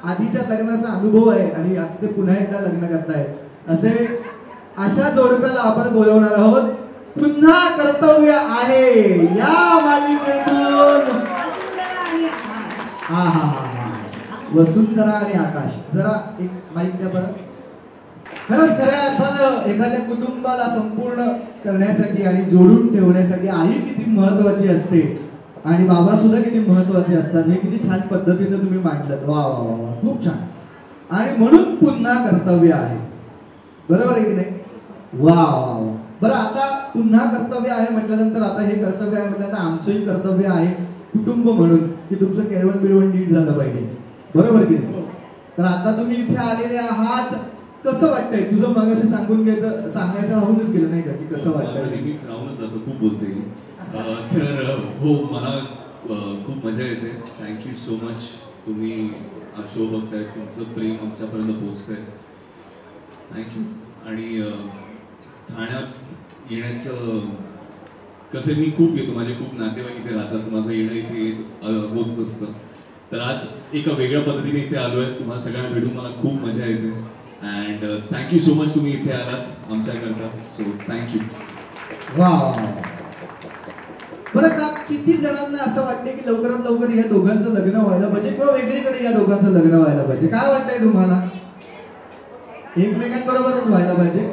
आधीच्या लग्नाचा अनुभव आहे आणि आता ते पुन्हा एकदा लग्न करतायत असे अशा जोडप्याला आपण बोलवणार आहोत. पुन्हा कर्तव्य आहे या मालिकेतून हा हा हा वसुंधरा आणि आकाश. जरा एक माईक द्या बरं. खरंच खऱ्या अर्थानं एखाद्या कुटुंबाला संपूर्ण करण्यासाठी आणि जोडून ठेवण्यासाठी आई किती महत्वाची असते आणि बाबा सुद्धा किती महत्वाचे असतात हे किती छान पद्धतीने तुम्ही मांडलं. वा वा वा खूप छान. आणि म्हणून पुन्हा कर्तव्य आहे. बरोबर आहे की नाही? वा वा. बरं आता पुन्हा कर्तव्य आहे म्हटल्यानंतर आता हे कर्तव्य आहे म्हटल्यानंतर आमचंही कर्तव्य आहे कुटुंब म्हणून की तुमचं केळवण बिळवण नीट झालं पाहिजे. बरोबर की नाही? तर आता तुम्ही इथे आलेले आहात. कसं वाटतंय? तुझं मगाशी सांगायचं राहूनच गेलं नाही का की कसं वाटतंय? नेहमीच राहूनच जातो, खूप बोलते. तर हो मला खूप मजा येते. Thank you so much. तुम्ही हा शो बघताय, तुमचं प्रेम आमच्यापर्यंत पोहोचतंय. थँक्यू. आणि ठाण्यात येण्याचं कसं मी खूप येतो, माझे खूप नातेवाईक इथे राहतात, माझं येणं इथे होत असतं. तर आज एका वेगळ्या पद्धतीने इथे आलोय. तुम्हाला सगळ्यांना भेटून मला खूप मजा येते. अँड थँक्यू सो मच तुम्ही इथे आलात आमच्याकरता. So thank you. वा. बरं का किती जणांना असं वाटतं की लवकरात लवकर या दोघांचं लग्न व्हायला पाहिजे किंवा वेगळीकडे या दोघांचं लग्न व्हायला पाहिजे? काय वाटतंय तुम्हाला? एकमेकांबरोबरच व्हायला पाहिजे.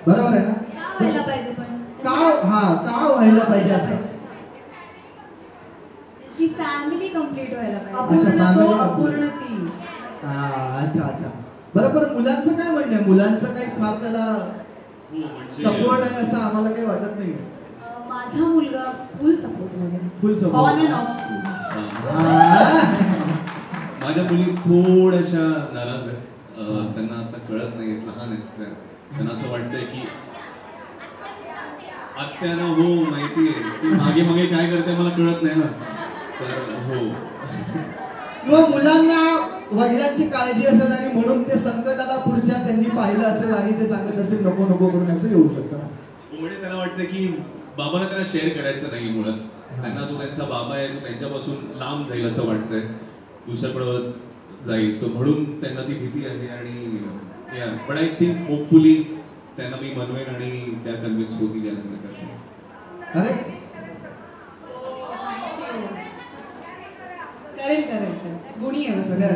बरोबर आहे ना? व्हायला पाहिजे पण का व्हायला पाहिजे असं? जी फॅमिली कंप्लीट व्हायला पाहिजे. अच्छा अच्छा. बरं पण मुलांचं काय म्हणणं आहे? मुलांचं काही फार त्याला सपोर्ट आहे असं आम्हाला काही वाटत नाही. माझा मुलगा फुल सपोर्ट मध्ये, फुल support on and of school. माझ्या मुली थोड्याशा नाराज आहेत. त्यांना आता कळत नाही, लहान आहेत. त्यांना असं वाटतंय की आत्यानं हो माहितीये ती मागे मागे काय करते मला कळत नाही ना. तर हो किंवा मुलांना वडिलांची काळजी असेल आणि म्हणून ते संकटाला पुढच्या त्यांनी पाहिलं असेल आणि ते सांगत असेल नको नको करून असं येऊ शकतं. म्हणजे त्यांना वाटतं की बाबाला त्यांना शेअर करायचं नाही. मुळात त्यांना तो त्यांचा बाबा आहे, तो त्यांच्यापासून लांब जाईल असं वाटतंय, दुसऱ्याकडे जाईल तो, म्हणून त्यांना ती भीती आहे. आणि बट आय थिंक होपफुली त्यांना मी मनवेन आणि त्या कन्व्हिन्स होतील या लग्नाकरता. अरे करेल गुणी आहे सगळं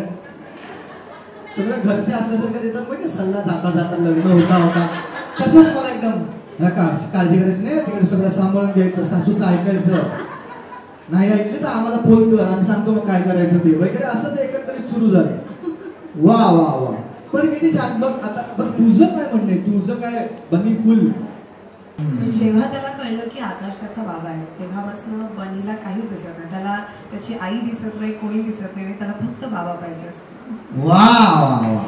घरचे असल्यासारखं देतात म्हणजे सल्ला जाता जाता लग्न होता तसंच मला एकदम काळजी करायची नाही. तिकडे सगळं सांभाळून घ्यायचं, सासूचं ऐकायचं, नाही ऐकले तर आम्हाला फोन कर, आम्ही सांगतो मग काय करायचं ते वगैरे, असं ते एकंदरीत सुरू झालं. वा वा वा. पण किती छान. बघ आता बरं तुझं काय म्हणणं, तुझं काय बनी फुल? जेव्हा त्याला कळलं की आकाश त्याचा बाबा आहे तेव्हापासून बनीला काहीच दिसत नाही. त्याला त्याची आई दिसत नाही, कोणी दिसत नाही, त्याला फक्त बाबा पाहिजे असतो. वा वा वा.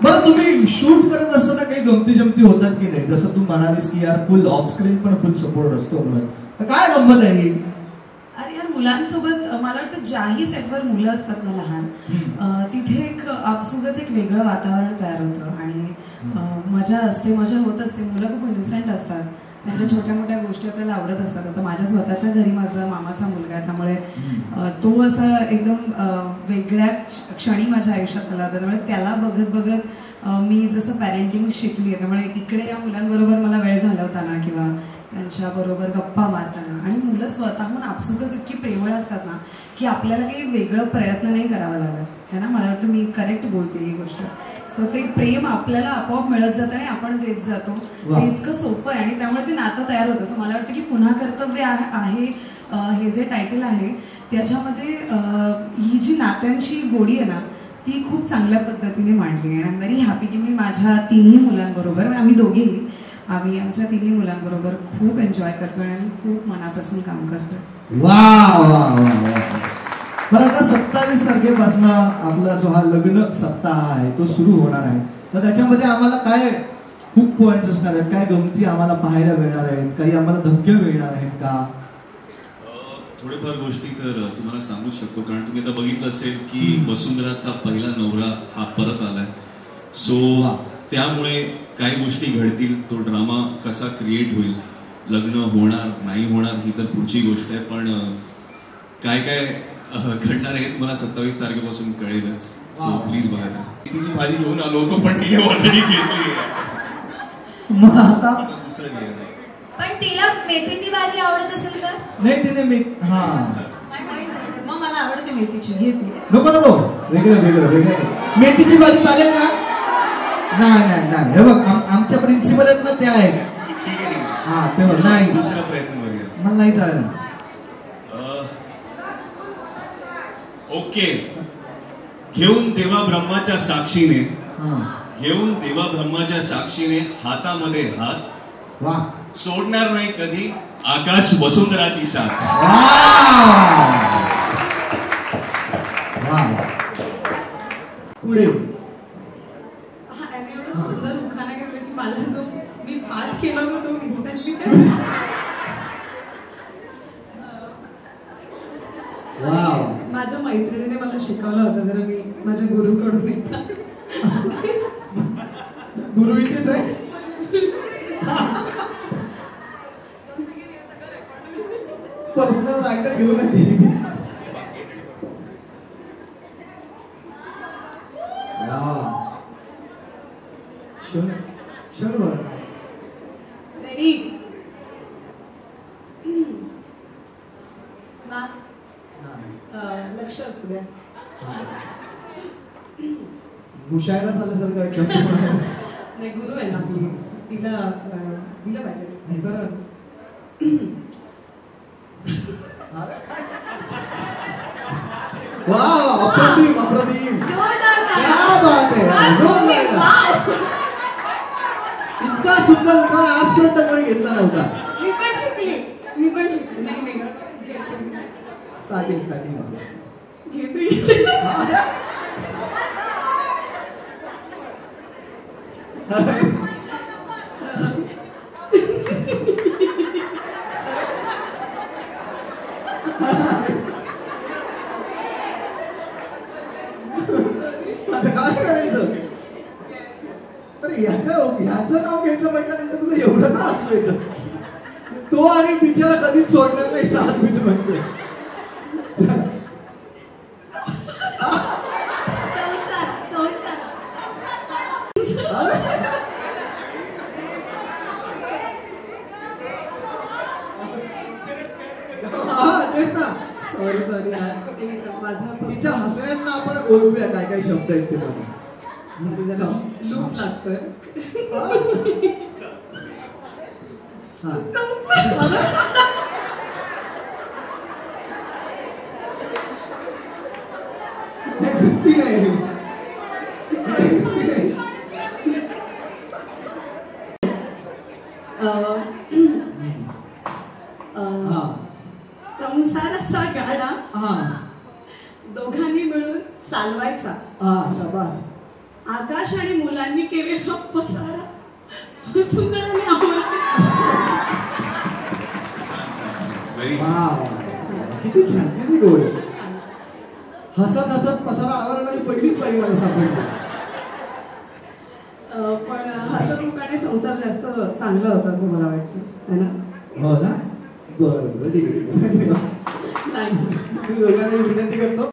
बरं तुम्ही शूट करत असताना काही गमती जमती होतात की नाही? जसं तू म्हणालीस की यार फुल ऑफ स्क्रीन पण फुल सपोर्ट असतो म्हणून, तर काय गंमत आहे? अरे यार मुलांसोबत मला वाटतं ज्याही सेटवर मुलं असतात ना लहान, तिथे एक आपसुकच एक वेगळं वातावरण तयार होतं आणि मजा होत असते. मुलं खूप इनोसेंट असतात, त्यांच्या छोट्या मोठ्या गोष्टी आपल्याला आवडत असतात. आता माझ्या स्वतःच्या घरी माझा मामाचा मुलगा आहे, त्यामुळे तो असा एकदम वेगळ्या क्षणी माझ्या आयुष्यात आला होता. त्यामुळे त्याला बघत बघत मी जसं पॅरेंटिंग शिकली आहे, त्यामुळे तिकडे या मुलांबरोबर मला वेळ घालवताना किंवा त्यांच्याबरोबर गप्पा मारताना, आणि मुलं स्वतःहून आपसुकच इतकी प्रेमळ असतात ना की आपल्याला काही वेगळं प्रयत्न नाही करावा लागत है ना. मला वाटतं मी करेक्ट बोलते ही गोष्ट. सो ते प्रेम आपल्याला आपोआप मिळत जातं आणि आपण देत जातो. ते इतकं सोपं आहे आणि त्यामुळे ते नातं तयार होतं. सो मला वाटतं की पुन्हा कर्तव्य आहे हे जे टायटल आहे त्याच्यामध्ये ही जी नात्यांची गोडी आहे ना ती खूप चांगल्या पद्धतीने मांडली. आणि आय एम व्हेरी हॅपी की मी माझ्या तिन्ही मुलांबरोबर, आम्ही दोघेही आमच्या तिन्ही मुलांबरोबर खूप एन्जॉय करतोय आणि खूप मनापासून काम करतोय. वा वा वा. बरं आता 27 तारखेपासून आपला जो हा लग्न सप्ताह आहे तो सुरू होणार आहे, तर त्याच्यामध्ये आम्हाला काय खूप पॉइंट्स असणार आहेत, काय गमती आम्हाला पाहायला मिळणार आहेत, काही आम्हाला धमक्या मिळणार आहेत का? थोडेफार गोष्टी तर तुम्हाला सांगू शकतो, कारण तुम्ही आता बघितलं असेल की वसुंधराचा पहिला नवरा हा परत आलाय. सो त्यामुळे काही गोष्टी घडतील, तो ड्रामा कसा क्रिएट होईल, लग्न होणार नाही होणार ही तर पुढची गोष्ट आहे. पण काय काय घडणार आहे तुम्हाला 27 तारखेपासून कळेलच. सो वा. प्लीज बघा. मेथीची भाजी घेऊन आलो होतो पण तिने ऑलरेडी घेतली. मग आता दुसरं घे. पण तिला मेथीची भाजी आवडत असेल तर नाही तिने मी हा मग मला आवडते मेथीची, घे तू. नको नको वेगळं वेगळं वेगळं. मेथीची भाजी चालेल का? नाही नाही नाही. हे बघ आमच्या प्रिन्सिपल आहेत ना त्या आहेत. ठीक आहे, ठीक आहे. हा ते बघ नाही दुसरा प्रयत्न करूया. मला नाही चालेल. ओके. घेऊन देवा ब्रह्माच्या साक्षीने, हा घेऊन देवा ब्रह्माच्या साक्षीने हातामध्ये हात, वा सोडणार नाही कधी आकाश वसुंधराची साथ. वा पुढे हा, आणि एवढं सुंदर उखाणा घेतलं की मला जो मी पाठ केला होता तो विसरली का? वाव. माझ्या मैत्रिणीने मला शिकवलं होतं जरा, मी माझ्या गुरुकडून एकदा. गुरु इथेच आहे. पर्सनल रायटर घेऊन ये. क्षण बघा. रेडी? लक्ष असू द्या. मुशायरा झाल्यासारखं एकदम. नाही, गुरु आहे ना आपली, तिला दिलं पाहिजे बरं. वाव अप्रतिम अप्रतिम. क्या बात आहे. जोर लागला. इतका सुंदर उखाणा आजपर्यंत कोणी घेतला नव्हता. मी पण शिकली. नाही नाही, स्टार्टिंग स्टार्टिंग घेते. काय करायचं? तर ह्याचं नाव घ्यायचं म्हटल्यानंतर तुला एवढं का असं येतं? तो आणि बिचारा कधीच सोडणार नाही साथ मी म्हणतो. तेच ना. सॉरी माझा तिच्या हसण्यात आपण ओळखूया काय काय शब्द आहेत ते मला. लूप लागतोय. संसाराचा गाडा हा दोघांनी मिळून चालवायचा. हा शाबास. आकाश आणि मुलांनी केलेला पसारा वसुंधराने आवडला. वाव किती छान किती गोड. हसत हसत पसारा आवरणारी पहिलीच बाई मला सापडली. पण हसमुखाने संसार जास्त चांगला होता असं मला वाटतं, है ना? हो ना. बरं बरं ठीक आहे. नाही मी दोघांना विनंती करतो